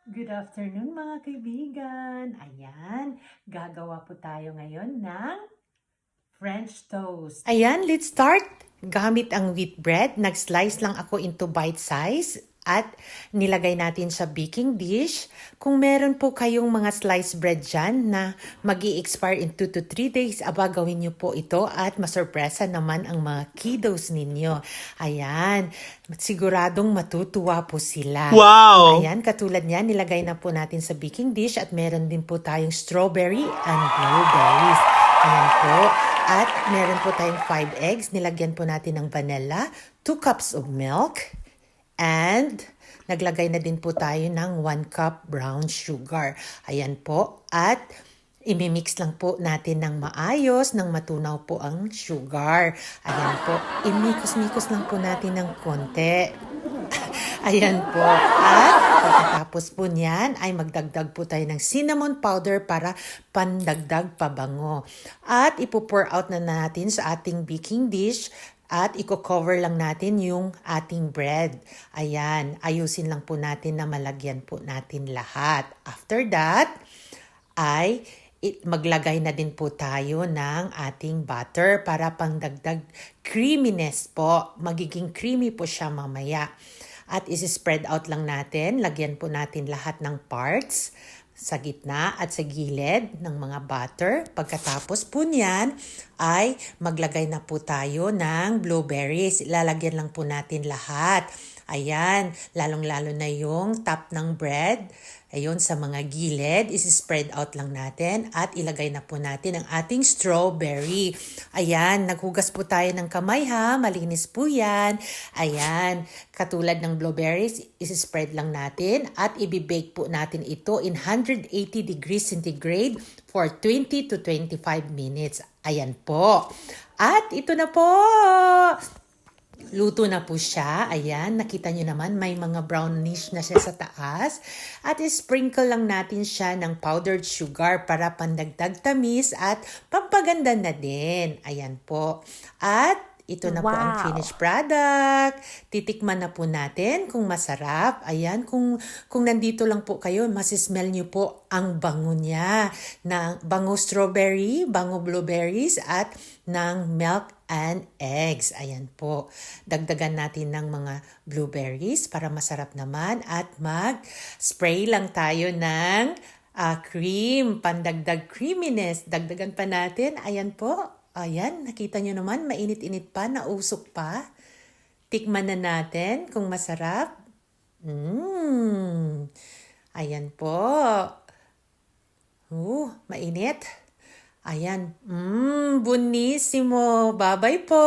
Good afternoon mga kaibigan. Ayan, gagawa po tayo ngayon ng French toast. Ayan, let's start. Gamit ang wheat bread, nag-slice lang ako into bite size at nilagay natin sa baking dish. Kung meron po kayong mga sliced bread dyan na mag-i-expire in 2 to 3 days, gawin nyo po ito at masurpresa naman ang mga kiddos ninyo. Ayan, siguradong matutuwa po sila. Wow! Ayan, katulad niyan, nilagay na po natin sa baking dish at meron din po tayong strawberry and blueberries. Ayan po. At meron po tayong 5 eggs. Nilagyan po natin ng vanilla, 2 cups of milk, and naglagay na din po tayo ng 1 cup brown sugar. Ayan po. At imimix lang po natin ng maayos, ng matunaw po ang sugar. Ayan po. Imikos-mikos lang po natin ng konti. Ayan po. At pagkatapos po niyan ay magdagdag po tayo ng cinnamon powder para pandagdag pabango. At ipo-pour out na natin sa ating baking dish at i-cover lang natin yung ating bread. Ayan, ayusin lang po natin na malagyan po natin lahat. After that, ay maglagay na din po tayo ng ating butter para pangdagdag creaminess po. Magiging creamy po siya mamaya. At isi-spread out lang natin. Lagyan po natin lahat ng parts sa gitna at sa gilid ng mga butter. Pagkatapos po niyan ay maglagay na po tayo ng blueberries. Ilalagyan lang po natin lahat. Ayan, lalong-lalo na yung top ng bread. Ayun, sa mga gilid, isi-spread out lang natin at ilagay na po natin ang ating strawberry. Ayan, naghugas po tayo ng kamay ha, malinis po yan. Ayan, katulad ng blueberries, isi-spread lang natin at i-bake po natin ito in 180 degrees centigrade for 20 to 25 minutes. Ayan po. At ito na po. Luto na po siya. Ayan, nakita nyo naman may mga brownish na siya sa taas. At sprinkle lang natin siya ng powdered sugar para pandagdag tamis at pampaganda na din. Ayan po. At ito na po ang finished product. Titikman na po natin kung masarap. Ayan, kung nandito lang po kayo, masismell nyo po ang bango niya. Bango strawberry, bango blueberries at ng milk and eggs. Ayan po. Dagdagan natin ng mga blueberries para masarap naman at mag-spray lang tayo ng cream, pandagdag creaminess. Dagdagan pa natin. Ayan po. Ayan, nakita nyo naman, mainit-init pa, nausok pa. Tikman na natin kung masarap. Ayan po. Mainit. Ayan. Buonissimo. Bye-bye po.